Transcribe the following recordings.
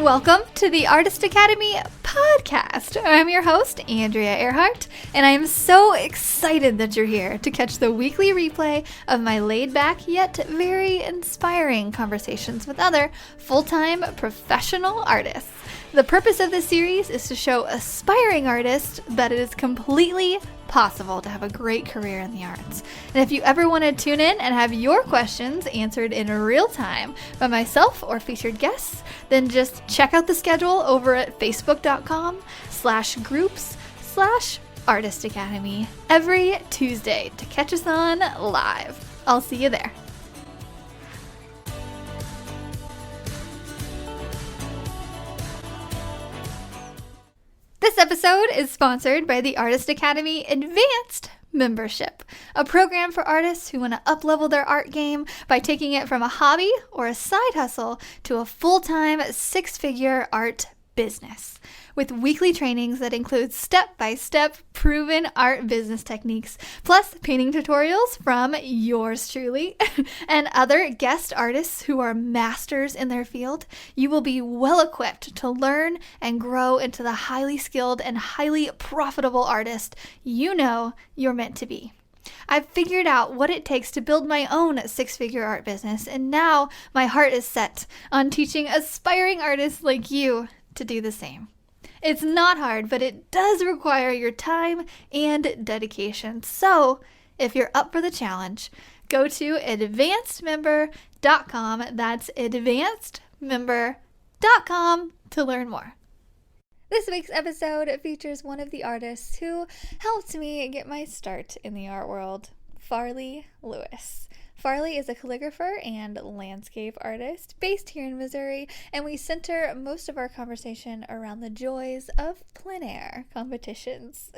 Welcome to the Artist Academy podcast. I'm your host, Andrea Earhart, and I am so excited that you're here to catch the weekly replay of my laid-back yet very inspiring conversations with other full-time professional artists. The purpose of this series is to show aspiring artists that it is completely possible to have a great career in the arts. And if you ever want to tune in and have your questions answered in real time by myself or featured guests, then just check out the schedule over at facebook.com/groups/Artist Academy every Tuesday to catch us on live. I'll see you there. This episode is sponsored by the Artist Academy Advanced Membership, a program for artists who want to up-level their art game by taking it from a hobby or a side hustle to a full-time six-figure art business. With weekly trainings that include step-by-step proven art business techniques, plus painting tutorials from yours truly and other guest artists who are masters in their field, you will be well equipped to learn and grow into the highly skilled and highly profitable artist you know you're meant to be. I've figured out what it takes to build my own six-figure art business, and now my heart is set on teaching aspiring artists like you to do the same. It's not hard, but it does require your time and dedication. So if you're up for the challenge, go to advancedmember.com. That's advancedmember.com to learn more. This week's episode features one of the artists who helped me get my start in the art world, Farley Lewis. Farley is a calligrapher and landscape artist based here in Missouri, and we center most of our conversation around the joys of plein air competitions.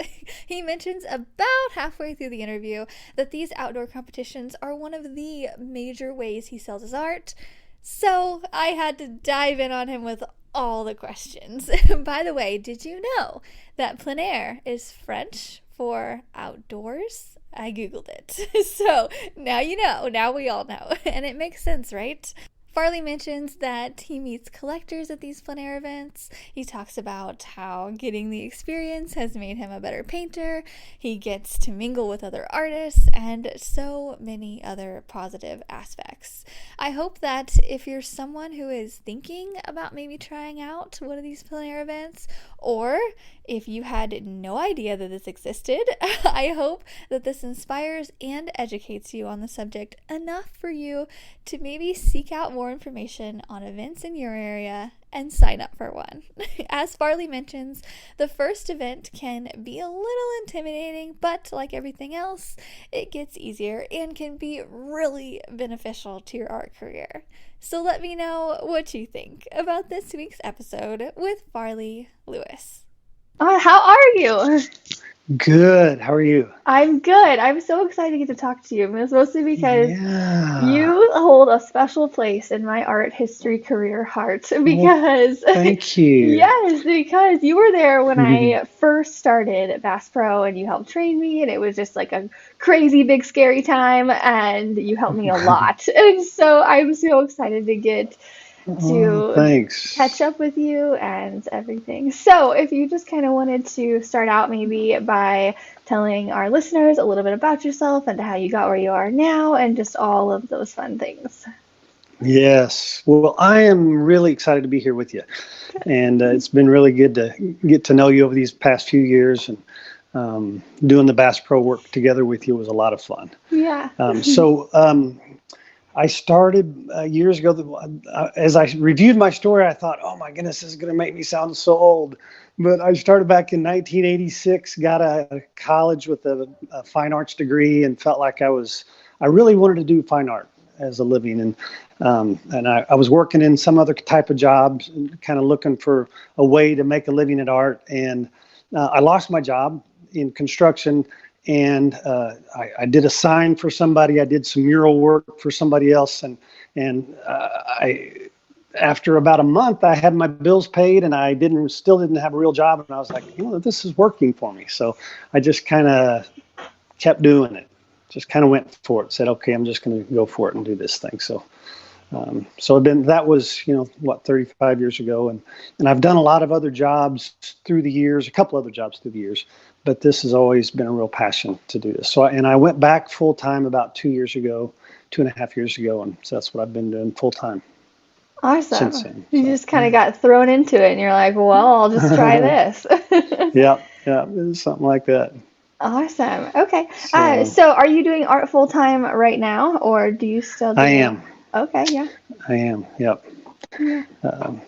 He mentions about halfway through the interview that these outdoor competitions are one of the major ways he sells his art, so I had to dive in on him with all the questions. By the way, did you know that plein air is French for outdoors? I Googled it. So now you know, now we all know. And it makes sense, right? Farley mentions that he meets collectors at these plein air events. He talks about how getting the experience has made him a better painter. He gets to mingle with other artists and so many other positive aspects. I hope that if you're someone who is thinking about maybe trying out one of these plein air events, or if you had no idea that this existed, I hope that this inspires and educates you on the subject enough for you to maybe seek out more information on events in your area and sign up for one. As Farley mentions, the first event can be a little intimidating, but like everything else, it gets easier and can be really beneficial to your art career. So let me know what you think about this week's episode with Farley Lewis. How are you? Good. How are you? I'm good. I'm so excited to get to talk to you. It's mostly because you hold a special place in my art history career heart. Because thank you. Yes, because you were there when I first started at Bass Pro, and you helped train me, and it was just like a crazy big scary time, and you helped me a lot. And so I'm so excited to get to catch up with you and everything. So if you just kind of wanted to start out maybe by telling our listeners a little bit about yourself and how you got where you are now and just all of those fun things. Yes. Well, I am really excited to be here with you. And it's been really good to get to know you over these past few years, and doing the Bass Pro work together with you was a lot of fun. Yeah. I started years ago. As I reviewed my story, I thought, oh my goodness, this is going to make me sound so old. But I started back in 1986, got out of college with a fine arts degree, and felt like I really wanted to do fine art as a living. And I was working in some other type of jobs, and kind of looking for a way to make a living at art. And I lost my job in construction. And I did a sign for somebody. I did some mural work for somebody else, and after about a month, I had my bills paid, and I still didn't have a real job. And I was like, this is working for me. So I just kind of kept doing it. Just kind of went for it. Said, okay, I'm just going to go for it and do this thing. So So that was, 35 years ago. And I've done a lot of other jobs through the years, a couple other jobs through the years, but this has always been a real passion to do this. And I went back full time about 2 years ago, 2.5 years ago. And so that's what I've been doing full time since Awesome. then. You So, just kind of got thrown into it and you're like, well, I'll just try this. yeah, it's something like that. Awesome. Okay. So So are you doing art full time right now, or do you still I do? am. Okay, yeah. I am. Yep. Yeah. Um,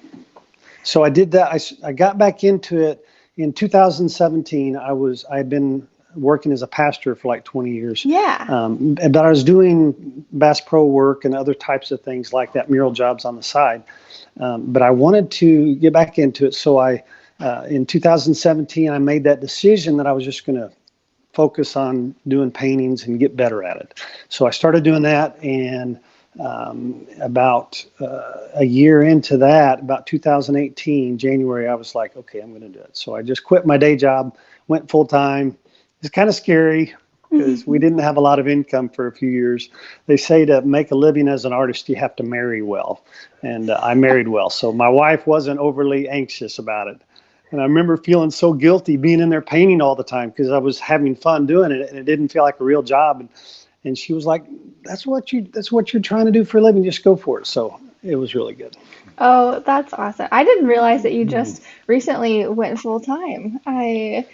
so I did that. I got back into it in 2017. I had been working as a pastor for like 20 years. Yeah. But I was doing Bass Pro work and other types of things like that, mural jobs on the side. But I wanted to get back into it. So in 2017, I made that decision that I was just going to focus on doing paintings and get better at it. So I started doing that, and about a year into that, about 2018, January, I was like, okay, I'm going to do it. So I just quit my day job, went full time. It's kind of scary because we didn't have a lot of income for a few years. They say to make a living as an artist, you have to marry well. And I married well. So my wife wasn't overly anxious about it. And I remember feeling so guilty being in there painting all the time because I was having fun doing it, and it didn't feel like a real job. And she was like, that's what you're trying to do for a living. Just go for it. So it was really good. Oh, that's awesome. I didn't realize that you just recently went full time. I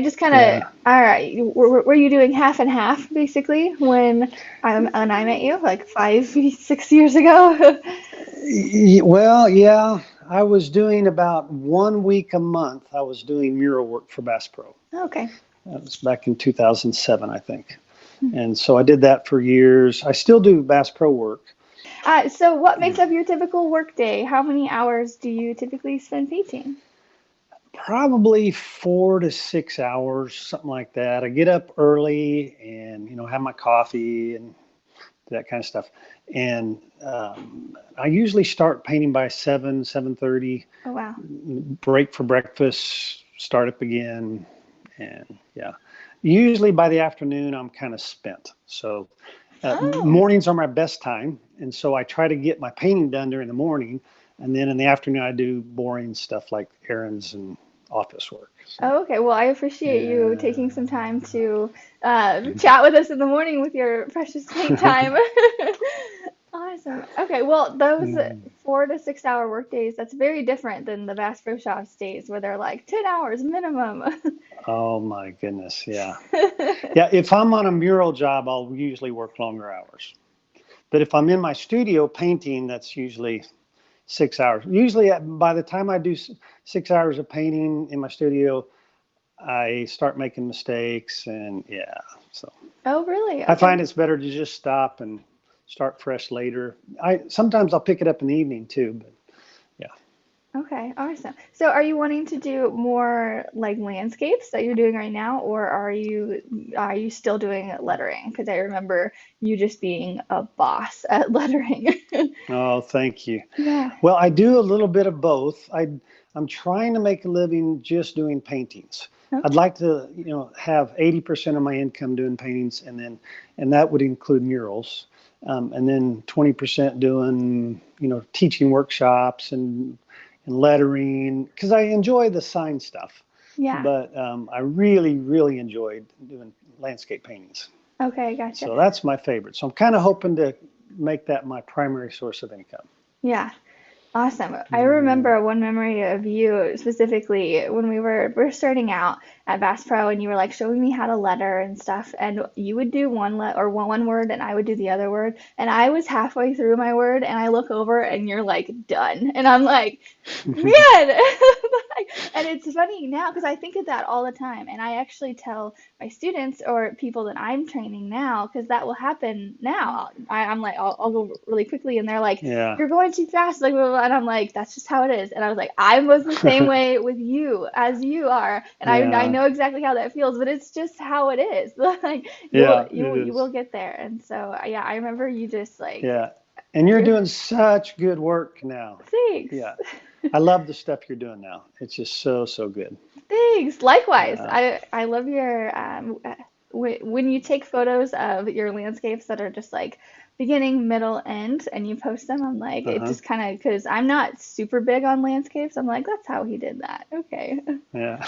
just kind of, Yeah. all right, were you doing half and half basically when I met you like 5, 6 years ago? Well, yeah, I was doing about 1 week a month. I was doing mural work for Bass Pro. Okay. That was back in 2007, I think. And so I did that for years. I still do Bass Pro work. So what makes up your typical work day? How many hours do you typically spend painting? Probably 4 to 6 hours, something like that. I get up early and, have my coffee and that kind of stuff. And I usually start painting by 7:30, Oh, wow. break for breakfast, start up again. And yeah, usually by the afternoon, I'm kind of spent. So Oh. mornings are my best time. And so I try to get my painting done during the morning. And then in the afternoon, I do boring stuff like errands and office work. So, Oh, okay. Well, I appreciate you yeah. taking some time to chat with us in the morning with your precious paint time. Awesome. Okay, well, those Mm. 4 to 6 hour work days, that's very different than the Bass Pro Shops days where they're like 10 hours minimum. Oh my goodness. Yeah. Yeah. If I'm on a mural job, I'll usually work longer hours. But if I'm in my studio painting, that's usually 6 hours. Usually by the time I do 6 hours of painting in my studio, I start making mistakes, and yeah. So Oh, really? I Okay. find it's better to just stop and start fresh later. Sometimes I'll pick it up in the evening too, but yeah. Okay, awesome. So are you wanting to do more like landscapes that you're doing right now, or are you still doing lettering? Because I remember you just being a boss at lettering. Oh, thank you. Yeah. Well, I do a little bit of both. I'm trying to make a living just doing paintings. I'd Okay. like to, have 80% of my income doing paintings, and that would include murals, and then 20% doing, teaching workshops and lettering, because I enjoy the sign stuff. Yeah. But I really, really enjoyed doing landscape paintings. Okay, gotcha. So that's my favorite. So I'm kind of hoping to make that my primary source of income. Yeah. Awesome. I Mm. remember one memory of you specifically when we were starting out at Bass Pro and you were like showing me how to letter and stuff and you would do one word and I would do the other word and I was halfway through my word and I look over and you're like done and I'm like man. And it's funny now because I think of that all the time and I actually tell my students or people that I'm training now because that will happen now. I'm like I'll go really quickly and they're like Yeah. you're going too fast, like, blah, blah, blah. And I'm like, that's just how it is. And I was like, I was the same way with you as you are, and I Yeah. know exactly how that feels, but it's just how it is. Like, Yeah, you it will is. get there. And so, yeah, I remember you just like, Yeah. And you're you're doing such good work now. thanks. Yeah. I love the stuff you're doing now. It's just so, so good. Thanks. Likewise. Yeah. I love your when you take photos of your landscapes that are just like beginning, middle, end, and you post them. I'm like, it Uh-huh. just kind of, because I'm not super big on landscapes. I'm like, that's how he did that. Okay. Yeah.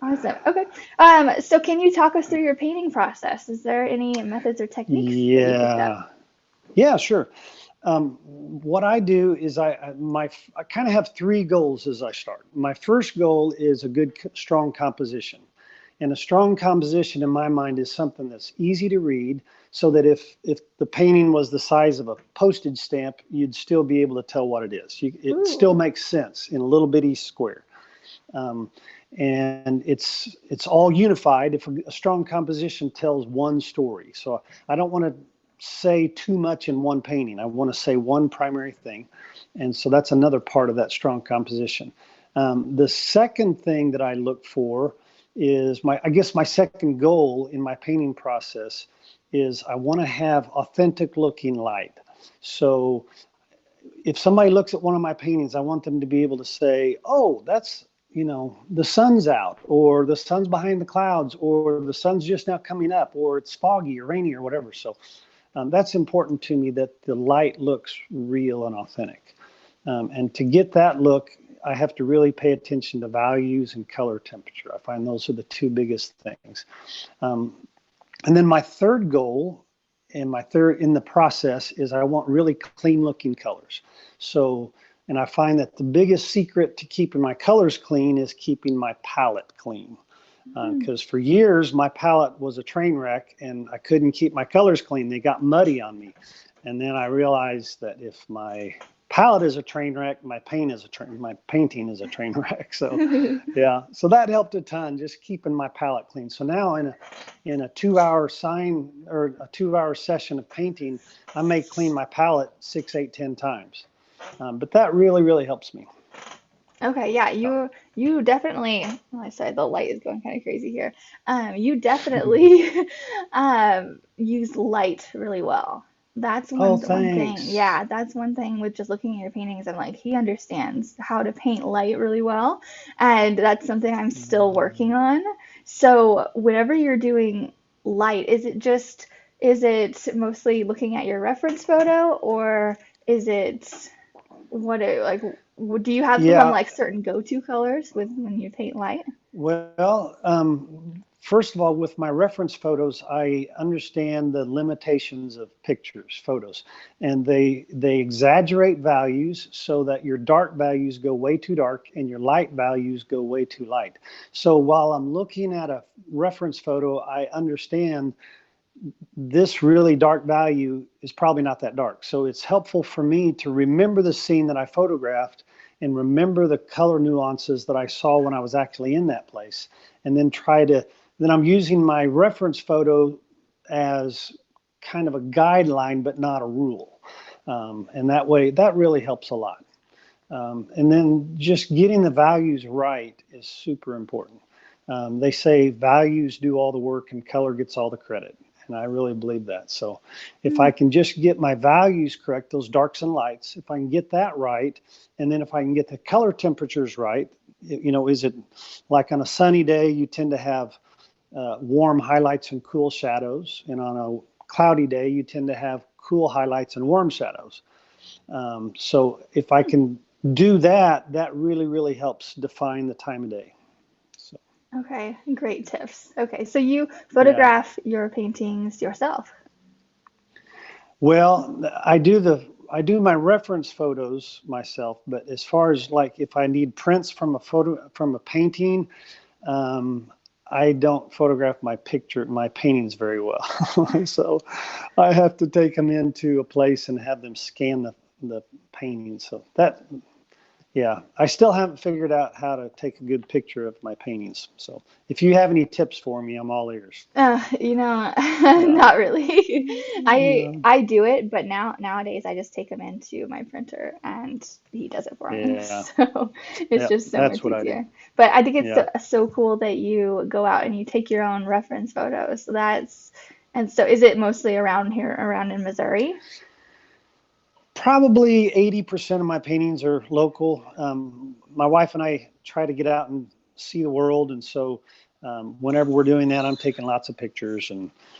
Awesome. Okay. So can you talk us through your painting process? Is there any methods or techniques that you picked up? Yeah. Yeah, sure. What I do is I kind of have three goals as I start. My first goal is a good, strong composition. And a strong composition in my mind is something that's easy to read so that if the painting was the size of a postage stamp, you'd still be able to tell what it is. It still Ooh. makes sense in a little bitty square. Um, and it's all unified. If a strong composition tells one story, so I don't want to say too much in one painting. I want to say one primary thing, and so that's another part of that strong composition. The second thing that I look for is I guess my second goal in my painting process is I want to have authentic looking light. So if somebody looks at one of my paintings, I want them to be able to say, oh, that's, the sun's out, or the sun's behind the clouds, or the sun's just now coming up, or it's foggy or rainy or whatever. So that's important to me, that the light looks real and authentic. And to get that look, I have to really pay attention to values and color temperature. I find those are the two biggest things. And then my third goal and my third in the process is I want really clean looking colors. So, and I find that the biggest secret to keeping my colors clean is keeping my palette clean. Because for years my palette was a train wreck and I couldn't keep my colors clean. They got muddy on me. And then I realized that if my palette is a train wreck, my painting is a train wreck. So yeah, so that helped a ton, just keeping my palette clean. So now in a 2 hour or a 2 hour session of painting, I may clean my palette 6, 8, 10 times. But that really, really helps me. Okay, yeah, you definitely. Oh, I sorry, the light is going kind of crazy here. You definitely use light really well. That's Oh, one thing. thanks. Yeah, that's one thing with just looking at your paintings. I'm like, he understands how to paint light really well, and that's something I'm still working on. So whenever you're doing light, is it mostly looking at your reference photo, or is it like, do you have some Yeah, like certain go-to colors with when you paint light? well, first of all, with my reference photos, I understand the limitations of photos, and they exaggerate values so that your dark values go way too dark and your light values go way too light. So while I'm looking at a reference photo, I understand this really dark value is probably not that dark. So it's helpful for me to remember the scene that I photographed and remember the color nuances that I saw when I was actually in that place. And then then I'm using my reference photo as kind of a guideline, but not a rule. And that way, that really helps a lot. And then just getting the values right is super important. They say values do all the work and color gets all the credit. And I really believe that. So if I can just get my values correct, those darks and lights, if I can get that right, and then if I can get the color temperatures right, is it like on a sunny day, you tend to have warm highlights and cool shadows. And on a cloudy day, you tend to have cool highlights and warm shadows. So if I can do that, that really, really helps define the time of day. So, Okay, great tips. Okay, so you yeah. photograph your paintings yourself. Well, I do my reference photos myself, but as far as like if I need prints from a painting, um, I don't photograph my paintings very well. So I have to take them into a place and have them scan the painting. So yeah, I still haven't figured out how to take a good picture of my paintings. So if you have any tips for me, I'm all ears. Yeah. Not really. I No. I do it, but nowadays I just take them into my printer and he does it for me. Yeah. So it's Yeah. just so That's much what I do. easier. But I think it's Yeah. so cool that you go out and you take your own reference photos. And so is it mostly around here, around in Missouri? Probably 80% of my paintings are local. My wife and I try to get out and see the world, and so Whenever we're doing that, I'm taking lots of pictures,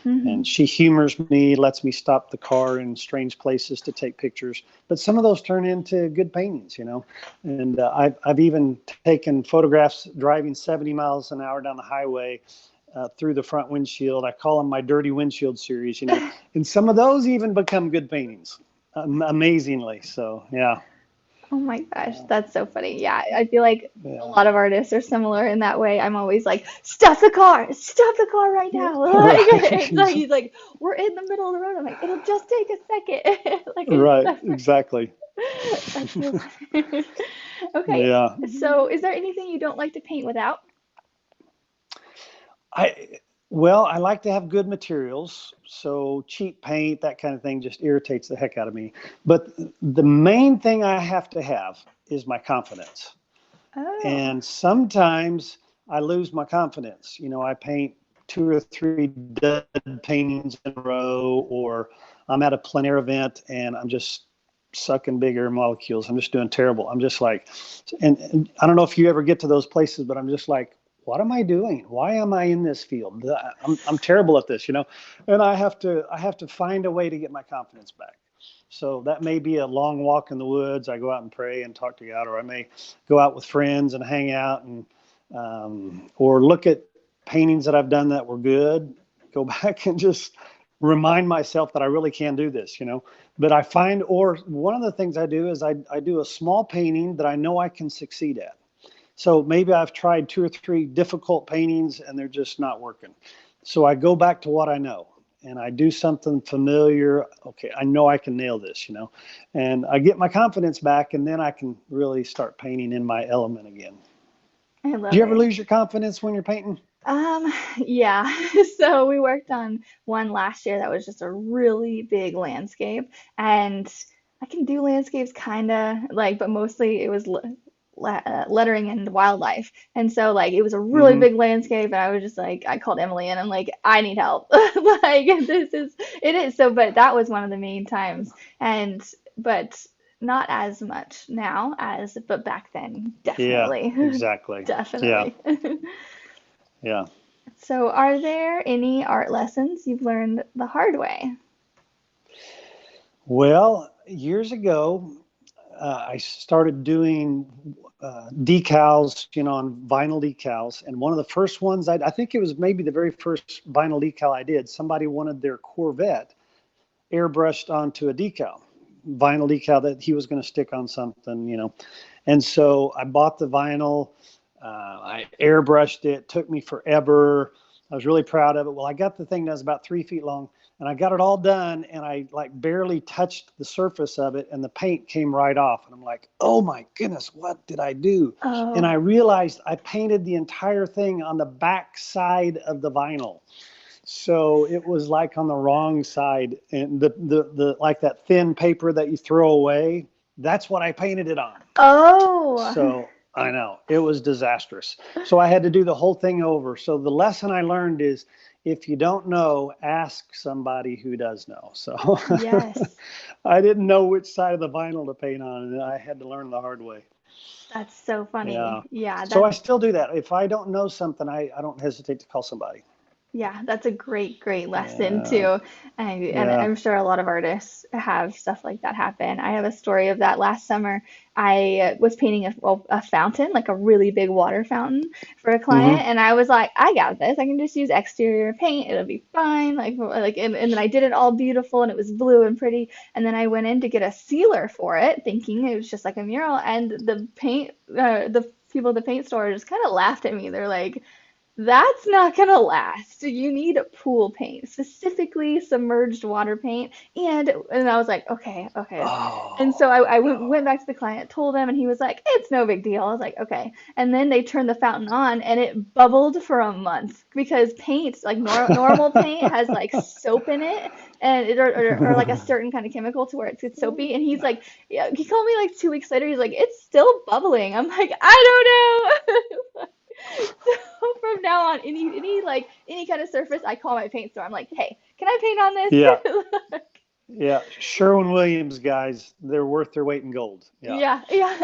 Mm-hmm. and she humors me, lets me stop the car in strange places to take pictures. But some of those turn into good paintings, And I've even taken photographs driving 70 miles an hour down the highway through the front windshield. I call them my dirty windshield series, And some of those even become good paintings, amazingly. So, yeah. Oh my gosh, that's so funny. Yeah, I feel like a Yeah. lot of artists are similar in that way. I'm always like, stop the car right now. Like, Right. it's like he's like, we're in the middle of the road. I'm like, it'll just take a second. Like it's Right. never. Exactly. That's so funny. Okay, Yeah. so is there anything you don't like to paint without? I well, I like to have good materials, so cheap paint, that kind of thing, just irritates the heck out of me. But the main thing I have to have is my confidence. Oh. And sometimes I lose my confidence. I paint two or three dud paintings in a row, or I'm at a plein air event and I'm just sucking bigger molecules. I'm just doing terrible. I'm just like, and I don't know if you ever get to those places, but I'm just like, what am I doing? Why am I in this field? I'm terrible at this, and I have to find a way to get my confidence back. So that may be a long walk in the woods. I go out and pray and talk to God, or I may go out with friends and hang out, and or look at paintings that I've done that were good. Go back and just remind myself that I really can do this. But I find, or one of the things I do is I do a small painting that I know I can succeed at. So maybe I've tried two or three difficult paintings and they're just not working. So I go back to what I know and I do something familiar. Okay, I know I can nail this, and I get my confidence back, and then I can really start painting in my element again. I Do love you ever it. lose your confidence when you're painting? Yeah. So we worked on one last year that was just a really big landscape, and I can do landscapes kind of like, but mostly it was lettering and wildlife. And so like it was a really Mm-hmm. big landscape, and I was just like, I called Emily and I'm like, I need help. Like it is so, but that was one of the main times, and but not as much now as, but back then, Yeah, definitely, exactly. Yeah, definitely. yeah. So, are there any art lessons you've learned the hard way? Well, years ago, I started doing decals, on vinyl decals. And one of the first ones, I think it was maybe the very first vinyl decal I did, somebody wanted their Corvette airbrushed onto a decal, vinyl decal that he was going to stick on something. And so I bought the vinyl, I airbrushed it, took me forever. I was really proud of it. Well, I got the thing that was about 3 feet long, and I got it all done, and I like barely touched the surface of it, and the paint came right off. And I'm like, oh my goodness, what did I do? And I Oh, realized I painted the entire thing on the back side of the vinyl. So it was like on the wrong side, and the like that thin paper that you throw away, that's what I painted it on. oh, So I know it was disastrous. So I had to do the whole thing over. So the lesson I learned is if you don't know, ask somebody who does know. So yes, I didn't know which side of the vinyl to paint on, and I had to learn the hard way. that's so funny. Yeah. Yeah, So I that's still do that. If I don't know something, I don't hesitate to call somebody. Yeah, that's a great lesson Yeah. too. And Yeah. I'm sure a lot of artists have stuff like that happen. I have a story of that last summer. I was painting a fountain, like a really big water fountain for a client, Hmm. and I was like, I got this. I can just use exterior paint. It'll be fine. And then I did it all beautiful and it was blue and pretty. And then I went in to get a sealer for it, thinking it was just like a mural, and the people at the paint store just kind of laughed at me. They're like, that's not gonna last. You need pool paint, specifically submerged water paint. And I was like, okay. And so Oh, I went no. back to the client, told him, and he was like, it's no big deal. I was like, okay. And then they turned the fountain on, and it bubbled for a month because paint, like normal paint, has like soap in it, and or like a certain kind of chemical to where it's soapy. And he's like, yeah, he called me like 2 weeks later. He's like, it's still bubbling. I'm like, I don't know. So from now on, any kind of surface, I call my paint store. I'm like, hey, can I paint on Yeah. this? Yeah, Sherwin-Williams guys, they're worth their weight in gold. Yeah, Yeah, yeah.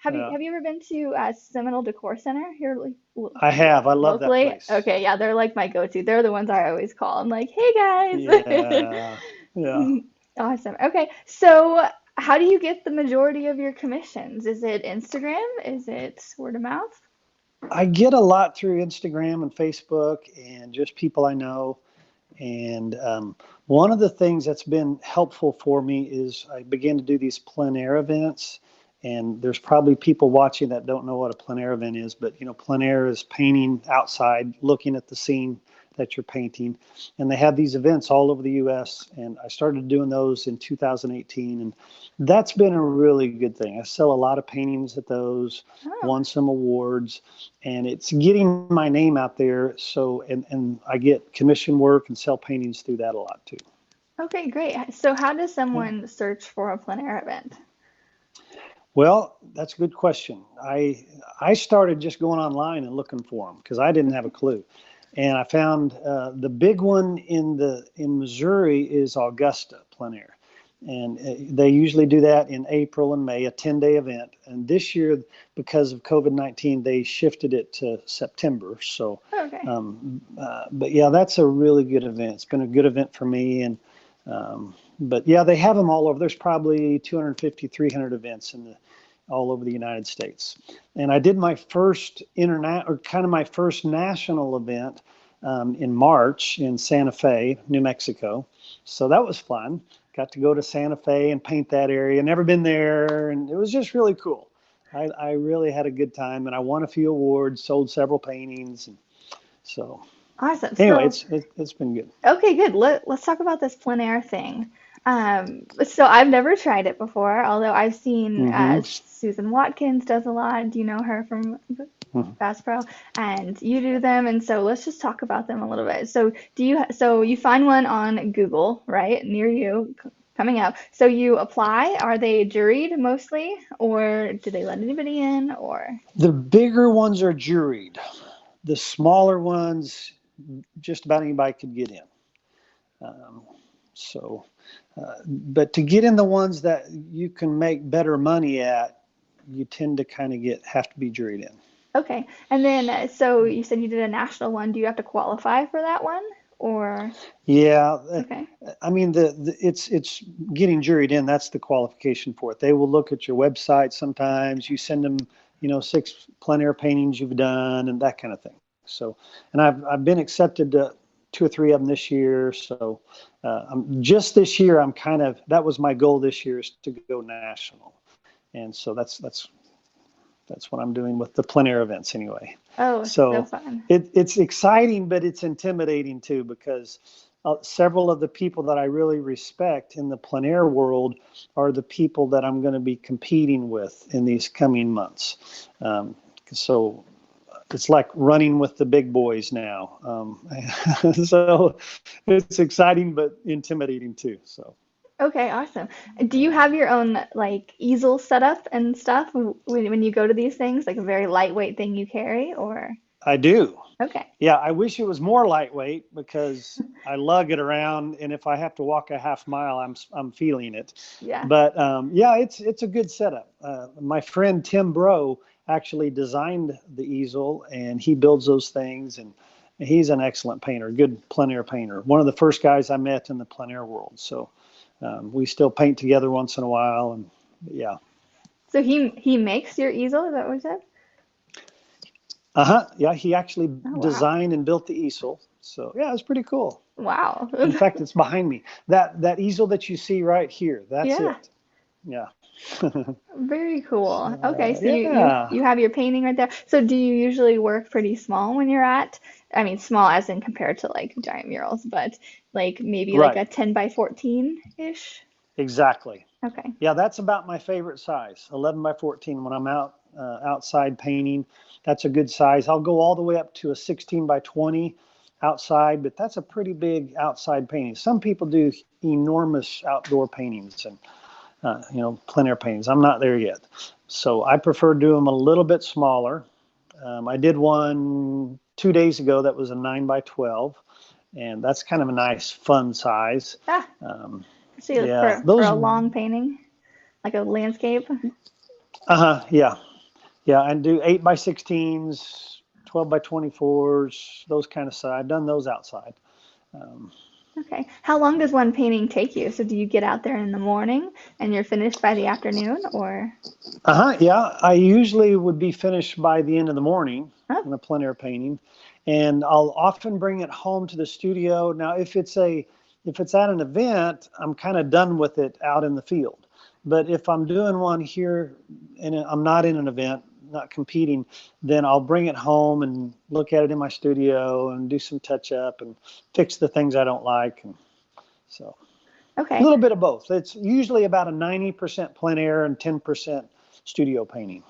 Have you yeah. have you ever been to Seminole Decor Center here I have. I love that locally? place. Okay, yeah, they're like my go-to. They're the ones I always call. I'm like, hey guys. Yeah, yeah. Awesome. Okay, so how do you get the majority of your commissions? Is it Instagram? Is it word of mouth? I get a lot through Instagram and Facebook and just people I know. And one of the things that's been helpful for me is I began to do these plein air events. And there's probably people watching that don't know what a plein air event is, but plein air is painting outside, looking at the scene that you're painting. And they have these events all over the U.S. And I started doing those in 2018, and that's been a really good thing. I sell a lot of paintings at those, Oh, won some awards, and it's getting my name out there. So, and I get commission work and sell paintings through that a lot too. okay, great. So how does Yeah. someone search for a plein air event? Well, that's a good question. I started just going online and looking for them because I didn't have a clue, and I found the big one in Missouri is Augusta Plein Air, and they usually do that in April and May, a 10-day event. And this year, because of COVID-19, they shifted it to September. So, Okay. but yeah, that's a really good event. It's been a good event for me, and but yeah, they have them all over. There's probably 250, 300 events all over the United States. And I did my first my first national event in March in Santa Fe, New Mexico. So that was fun. Got to go to Santa Fe and paint that area. Never been there, and it was just really cool. I really had a good time, and I won a few awards, sold several paintings, and so Awesome. anyway, So it's been good. okay, good. Let's talk about this plein air thing. So I've never tried it before, although I've seen Hmm. Susan Watkins does a lot. Do you know her from Bass Pro? And you do them, and so let's just talk about them a little bit. So you find one on Google, right, near you coming up. So you apply. Are they juried mostly, or do they let anybody in, or? The bigger ones are juried. The smaller ones, just about anybody could get in. Um, so, but to get in the ones that you can make better money at, you tend to kind of have to be juried in. Okay. And then, so you said you did a national one. Do you have to qualify for that one? Or, Yeah, okay. I mean it's getting juried in. That's the qualification for it. They will look at your website sometimes. You send them, 6 plein air paintings you've done and that kind of thing. So, and I've been accepted to 2 or 3 of them this year. So, I'm just this year. That was my goal this year is to go national, and so that's what I'm doing with the plein air events anyway. Oh, so So fun. it's exciting, but it's intimidating too because several of the people that I really respect in the plein air world are the people that I'm going to be competing with in these coming months. So it's like running with the big boys now. So it's exciting, but intimidating too. So. Okay, awesome. Do you have your own like easel setup and stuff when you go to these things, like a very lightweight thing you carry, or? I do. Okay. Yeah, I wish it was more lightweight because I lug it around, and if I have to walk a half mile, I'm feeling it. Yeah. But yeah, it's a good setup. My friend Tim Bro actually designed the easel, and he builds those things, and he's an excellent painter, good plein air painter. One of the first guys I met in the plein air world. So we still paint together once in a while, and yeah. So he makes your easel, is that what you said? Uh-huh. Yeah, he actually Oh, wow. designed and built the easel. So yeah, it's pretty cool. Wow. In fact, it's behind me. That easel that you see right here, that's Yeah. it. Yeah. Very cool. Okay, So so yeah. you have your painting right there. So do you usually work pretty small when you're at, I mean, small as in compared to like giant murals, but like maybe like Right. a 10 by 14-ish? Exactly. Okay. Yeah, that's about my favorite size, 11 by 14. When I'm outside painting, that's a good size. I'll go all the way up to a 16 by 20 outside, but that's a pretty big outside painting. Some people do enormous outdoor paintings and plein air paintings. I'm not there yet, so I prefer doing them a little bit smaller. I did one 2 days ago that was a 9 by 12, and that's kind of a nice, fun size. Ah, Um, So you look Yeah, for those. a long painting, like a landscape. Yeah, yeah. I do 8x16s, 12x24s, those kind of stuff. I've done those outside. Um, Okay. How long does one painting take you? So do you get out there in the morning and you're finished by the afternoon, or? Yeah, I usually would be finished by the end of the morning Oh, on a plein air painting, and I'll often bring it home to the studio. Now, if it's at an event, I'm kind of done with it out in the field. But if I'm doing one here and I'm not in an event, not competing, then I'll bring it home and look at it in my studio and do some touch up and fix the things I don't like. And so a okay. little bit of both. It's usually about a 90% plein air and 10% studio painting.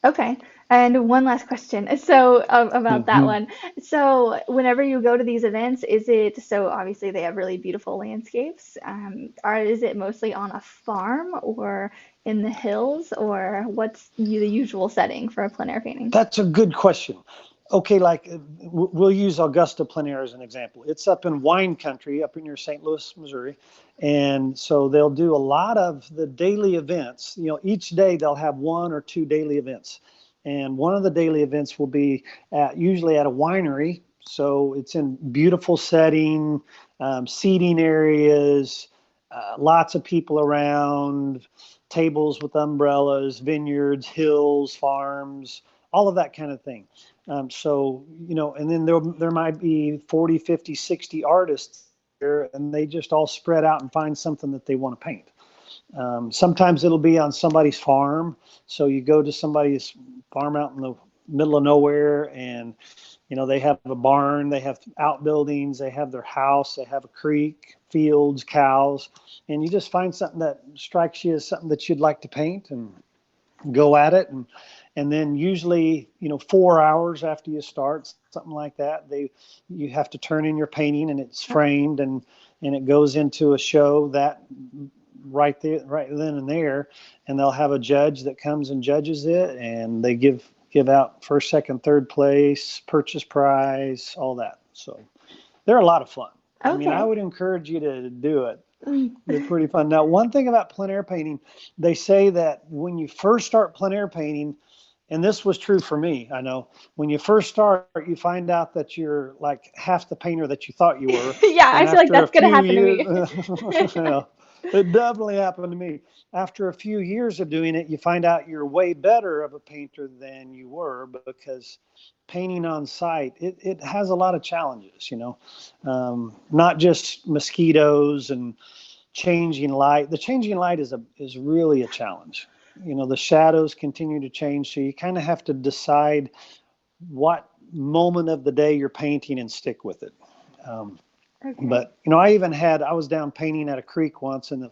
Okay. And one last question. So, about that Hmm. one. So, whenever you go to these events, is it so obviously they have really beautiful landscapes? Is it mostly on a farm or in the hills, or what's the usual setting for a plein air painting? That's a good question. Okay, like we'll use Augusta plein air as an example. It's up in wine country, up in near St. Louis, Missouri, and so they'll do a lot of the daily events. Each day they'll have one or two daily events, and one of the daily events will be usually at a winery. So it's in beautiful setting, seating areas, lots of people around, tables with umbrellas, vineyards, hills, farms, all of that kind of thing. And then there might be 40, 50, 60 artists there, and they just all spread out and find something that they want to paint. Sometimes it'll be on somebody's farm. So you go to somebody's farm out in the middle of nowhere, and they have a barn, they have outbuildings, they have their house, they have a creek, fields, cows, and you just find something that strikes you as something that you'd like to paint and go at it. And then usually 4 hours after you start, something like that, you have to turn in your painting, and it's framed, and it goes into a show that right there, right then and there, and they'll have a judge that comes and judges it, and they give out first, second, third place, purchase prize, all that. So they're a lot of fun. I mean, I Okay. would encourage you to do it. Mm. They're pretty fun. Now, one thing about plein air painting, they say that when you first start plein air painting, and this was true for me, I know, when you first start, you find out that you're like half the painter that you thought you were. Yeah, I And feel like after a that's gonna few happen to years, me. yeah, it definitely happened to me. After a few years of doing it, you find out you're way better of a painter than you were, because painting on site, it has a lot of challenges, not just mosquitoes and changing light. The changing light is really a challenge. The shadows continue to change, so you kind of have to decide what moment of the day you're painting and stick with it. Um, Okay. but I was down painting at a creek once, and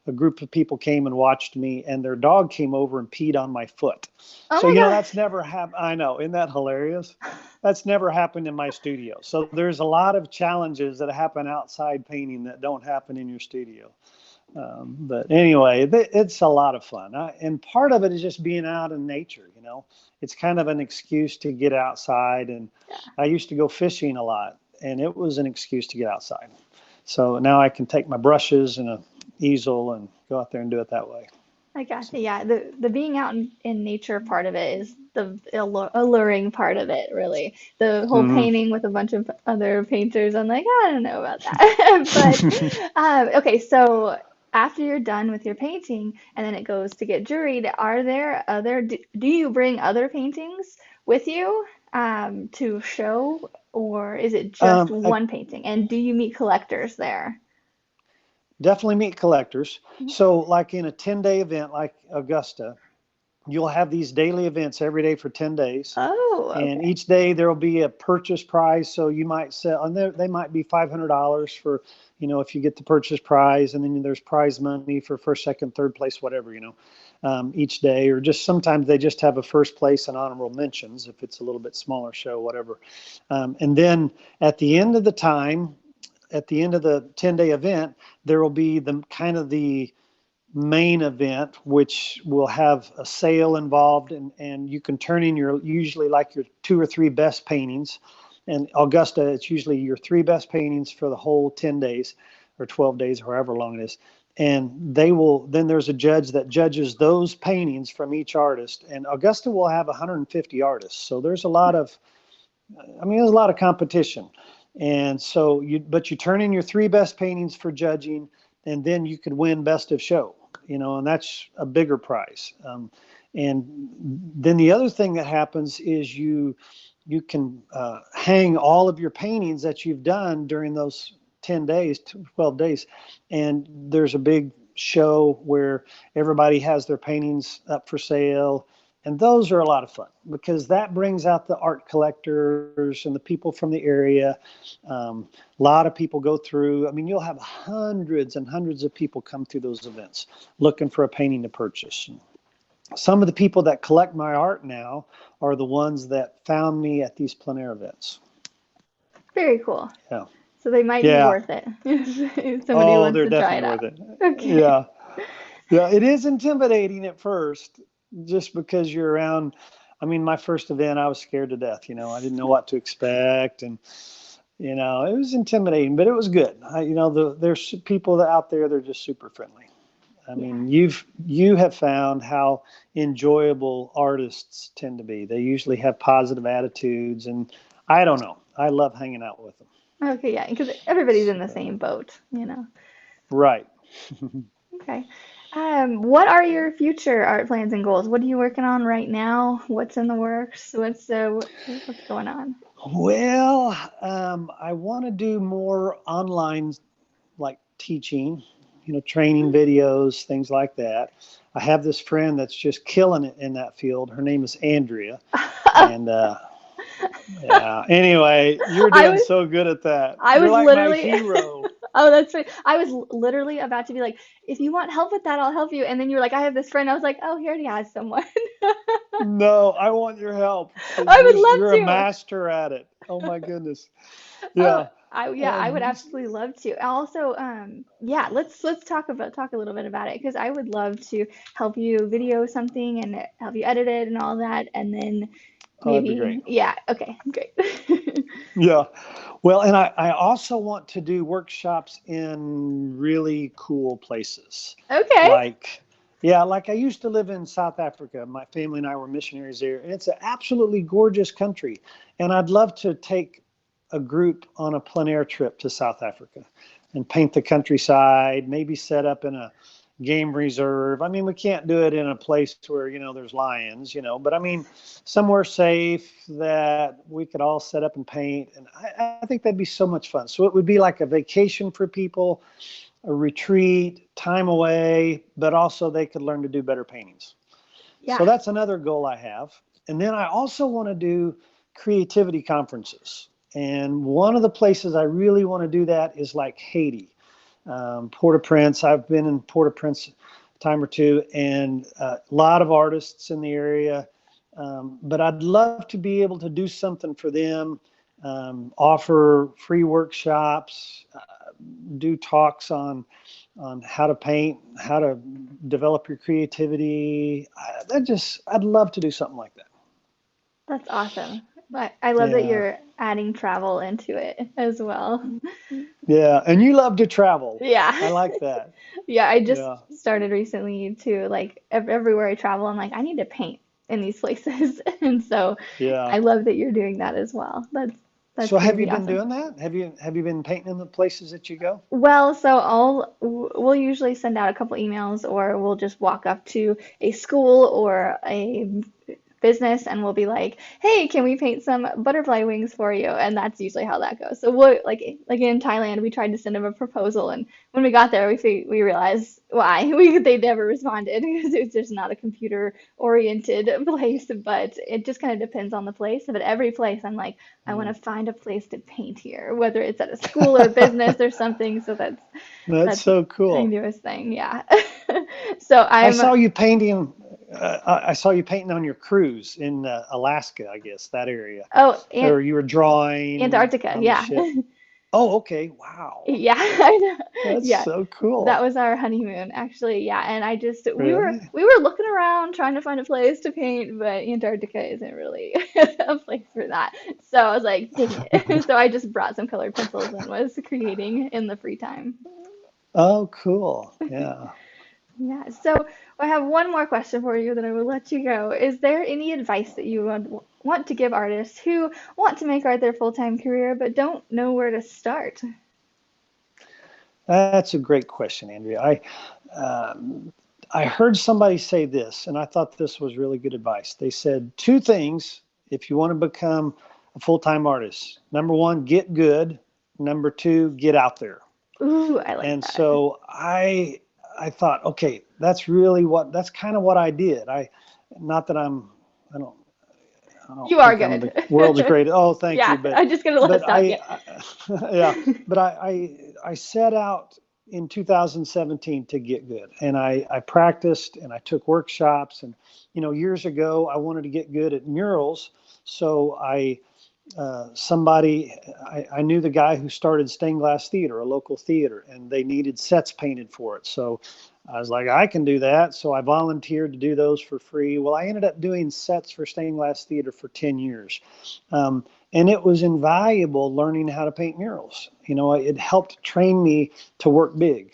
a group of people came and watched me, and their dog came over and peed on my foot. Oh So my that's gosh. never happened. I know, isn't that hilarious? That's never happened in my studio. So there's a lot of challenges that happen outside painting that don't happen in your studio. But anyway, it's a lot of fun. And part of it is just being out in nature. It's kind of an excuse to get outside. And Yeah, I used to go fishing a lot, and it was an excuse to get outside. So now I can take my brushes and an easel and go out there and do it that way. I So, gotcha. Yeah, the being out in nature part of it is the alluring part of it, really. The whole mhm. painting with a bunch of other painters, I'm like, I don't know about that. But okay, so after you're done with your painting and then it goes to get juried, are there do you bring other paintings with you to show, or is it just I one painting? And do you meet collectors there? definitely meet collectors. So, like in a 10-day event like Augusta, you'll have these daily events every day for 10 days. Oh, And okay. each day there will be a purchase prize. So you might sell, and they might be $500 for, if you get the purchase prize, and then there's prize money for first, second, third place, whatever, each day. Or just sometimes they just have a first place and honorable mentions if it's a little bit smaller show, whatever. And then at the end of the time, at the end of the 10-day event, there will be the kind of the main event, which will have a sale involved, and you can turn in your usually like your two or three best paintings. And Augusta, it's usually your three best paintings for the whole 10 days or 12 days, however long it is. and they will, then there's a judge that judges those paintings from each artist. And Augusta will have 150 artists. So there's a lot of, there's a lot of competition. And so but you turn in your three best paintings for judging, and then you could win best of show, and that's a bigger prize. And then the other thing that happens is you can hang all of your paintings that you've done during those 10 days, 12 days. And there's a big show where everybody has their paintings up for sale. And those are a lot of fun because that brings out the art collectors and the people from the area. A lot of people go through. You'll have hundreds and hundreds of people come through those events looking for a painting to purchase. Some of the people that collect my art now are the ones that found me at these plein air events. Very cool. Yeah. So they might be worth it if somebody wants to try it out. They're definitely worth it. Okay. Yeah. Yeah, it is intimidating at first just because you're around. My first event, I was scared to death. I didn't know what to expect. And, it was intimidating, but it was good. There's people out there, they're just super friendly. You have found how enjoyable artists tend to be. They usually have positive attitudes, and I don't know. I love hanging out with them. Okay, yeah, because everybody's in the same boat, Right. Okay. What are your future art plans and goals? What are you working on right now? What's in the works? What's going on? Well, I want to do more online, like teaching, training videos, things like that. I have this friend that's just killing it in that field. Her name is Andrea. And yeah. Anyway, you're doing so good at that. You're like my hero. Oh, that's right. I was literally about to be like, if you want help with that, I'll help you. And then you were like, I have this friend. I was like, oh, he already has someone. No, I want your help. I would love You're to. a master at it. Oh my goodness. Yeah. I would absolutely love to. Also, let's talk a little bit about it because I would love to help you video something and help you edit it and all that, and then maybe, that'd be great. Yeah, okay, great. Yeah. Well, and I also want to do workshops in really cool places. Okay. Like I used to live in South Africa. My family and I were missionaries there, and it's an absolutely gorgeous country. And I'd love to take a group on a plein air trip to South Africa and paint the countryside, maybe set up in a game reserve. We can't do it in a place where, there's lions, but somewhere safe that we could all set up and paint. And I think that'd be so much fun. So it would be like a vacation for people, a retreat, time away, but also they could learn to do better paintings. Yeah. So that's another goal I have. And then I also want to do creativity conferences. And one of the places I really want to do that is like Haiti. Port-au-Prince. I've been in Port-au-Prince a time or two, and a lot of artists in the area. But I'd love to be able to do something for them, offer free workshops, do talks on how to paint, how to develop your creativity. I'd love to do something like that. That's awesome. I love that you're adding travel into it as well. Yeah, and you love to travel. Yeah. I like that. Yeah, I just started recently to like everywhere I travel, I'm like, I need to paint in these places. And so I love that you're doing that as well. That's so have you been awesome. doing that? Have you been painting in the places that you go? Well, so we'll usually send out a couple emails, or we'll just walk up to a school or a business and we'll be like, hey, can we paint some butterfly wings for you? And that's usually how that goes. So we'll like in Thailand, we tried to send them a proposal, and when we got there, we realized why they never responded because it was just not a computer oriented place. But it just kind of depends on the place. But every place, I'm like, I want to find a place to paint here, whether it's at a school or business or something. So that's so cool. My newest thing, yeah. So I saw you painting. I saw you painting on your cruise in Alaska, I guess, that area. Oh, or you were drawing Antarctica, yeah. Oh, okay. Wow. Yeah, I know. That's so cool. That was our honeymoon, actually. Yeah, and I just Really? we were looking around trying to find a place to paint, but Antarctica isn't really a place for that. So I was like, dang it. So I just brought some colored pencils and was creating in the free time. Oh, cool. Yeah. Yeah. So I have one more question for you, then I will let you go. Is there any advice that you would want to give artists who want to make art their full-time career but don't know where to start? That's a great question, Andrea. Um, I heard somebody say this, and I thought this was really good advice. They said two things if you want to become a full-time artist. Number one, get good. Number two, get out there. Ooh, I like And that. so I thought, okay, that's kind of what I did. Not that I don't I don't You are think I'm good. the world's greatest. Oh, thank you. Yeah, I'm just gonna But stop you. yeah, but I set out in 2017 to get good, and I practiced and I took workshops, and years ago I wanted to get good at murals, so I knew the guy who started Stained Glass Theater, a local theater, and they needed sets painted for it. So I was like, I can do that. So I volunteered to do those for free. Well, I ended up doing sets for Stained Glass Theater for 10 years. And it was invaluable learning how to paint murals. It helped train me to work big.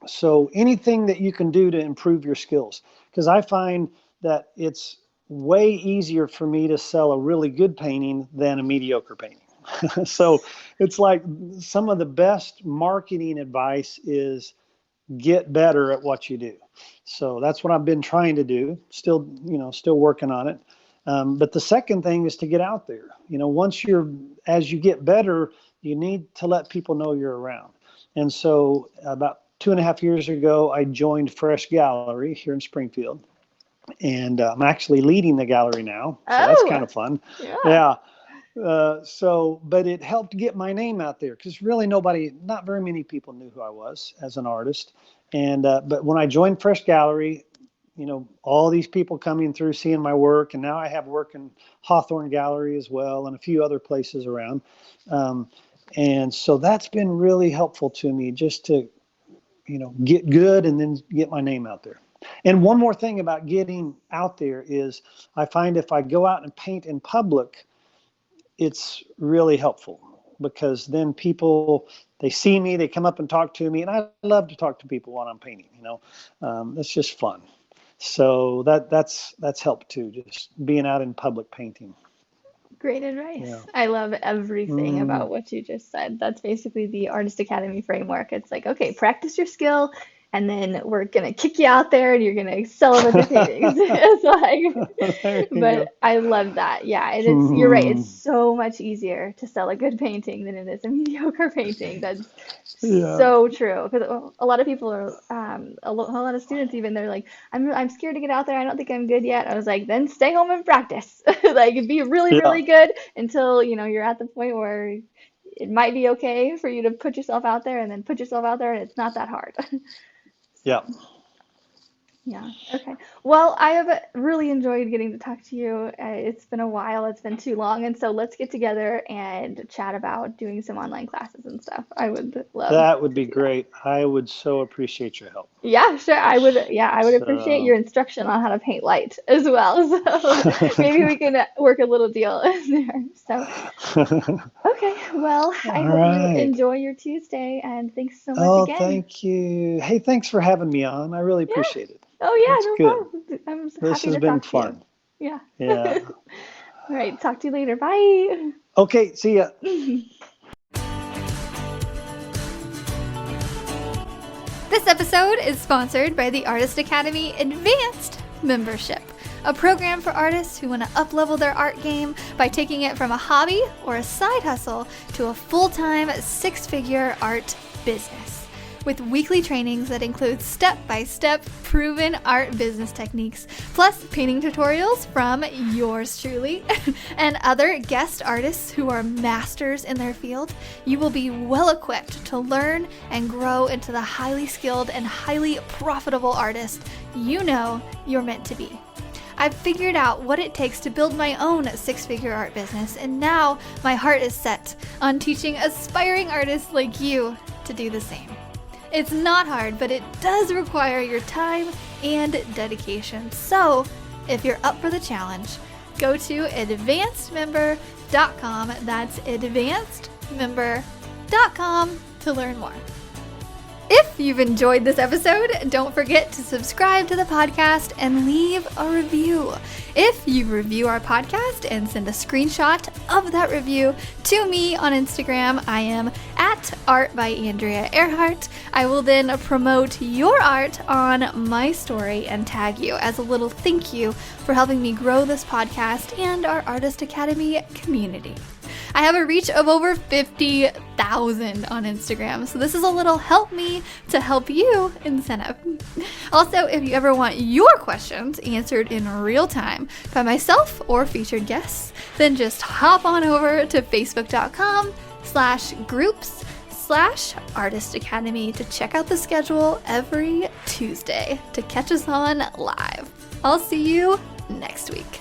So anything that you can do to improve your skills, because I find that it's way easier for me to sell a really good painting than a mediocre painting. So it's like some of the best marketing advice is get better at what you do. So that's what I've been trying to do. Still working on it. But the second thing is to get out there. As you get better, you need to let people know you're around. And so about 2.5 years ago, I joined Fresh Gallery here in Springfield, and I'm actually leading the gallery now. So that's kind Oh, of fun. yeah. Yeah. But it helped get my name out there because really not very many people knew who I was as an artist. But when I joined Fresh Gallery, all these people coming through, seeing my work, and now I have work in Hawthorne Gallery as well and a few other places around. And so that's been really helpful to me just to, get good and then get my name out there. And one more thing about getting out there is I find if I go out and paint in public, it's really helpful because then they see me, they come up and talk to me, and I love to talk to people while I'm painting. It's just fun. So that's helped too, just being out in public painting. Great advice. Yeah. I love everything Mm, about what you just said. That's basically the Artist Academy framework. It's like, okay, practice your skill, and then we're gonna kick you out there and you're gonna sell a bunch of paintings. It's there like, you but go. I love that. Yeah, and you're right. It's Mm, so much easier to sell a good painting than it is a mediocre painting. That's yeah. so true. Because a lot of people are, a lot of students even, they're like, I'm scared to get out there. I don't think I'm good yet. I was like, then stay home and practice. Like, be really, Yeah. really good until, you're at the point where it might be okay for you to put yourself out there and then put yourself out there and it's not that hard. Yeah. Yeah. Okay. Well, I have really enjoyed getting to talk to you. It's been a while. It's been too long. And so let's get together and chat about doing some online classes and stuff. I would love That would to be do that. great. I would so appreciate your help. Yeah, sure. I would, yeah, I would appreciate your So, instruction on how to paint light as well. So maybe we can work a little deal in there. So, okay. Well, I all hope you right. enjoy your Tuesday and thanks so much Oh, again. thank you. Hey, thanks for having me on. I really Yeah. appreciate it. Oh, yeah, That's no good. problem. I'm This happy has to been talk to you. fun. Yeah. Yeah. All right. Talk to you later. Bye. Okay, see ya. This episode is sponsored by the Artist Academy Advanced Membership, a program for artists who want to uplevel their art game by taking it from a hobby or a side hustle to a full-time six-figure art business. With weekly trainings that include step-by-step proven art business techniques, plus painting tutorials from yours truly and other guest artists who are masters in their field, you will be well equipped to learn and grow into the highly skilled and highly profitable artist you know you're meant to be. I've figured out what it takes to build my own six-figure art business, and now my heart is set on teaching aspiring artists like you to do the same. It's not hard, but it does require your time and dedication. So, if you're up for the challenge, go to advancedmember.com. That's advancedmember.com to learn more. If you've enjoyed this episode, don't forget to subscribe to the podcast and leave a review. If you review our podcast and send a screenshot of that review to me on Instagram, I am at @ArtByAndreaEarhart. I will then promote your art on my story and tag you as a little thank you for helping me grow this podcast and our Artist Academy community. I have a reach of over 50,000 on Instagram, so this is a little help me to help you incentive. Also, if you ever want your questions answered in real time by myself or featured guests, then just hop on over to facebook.com/groups/Artist Academy to check out the schedule every Tuesday to catch us on live. I'll see you next week.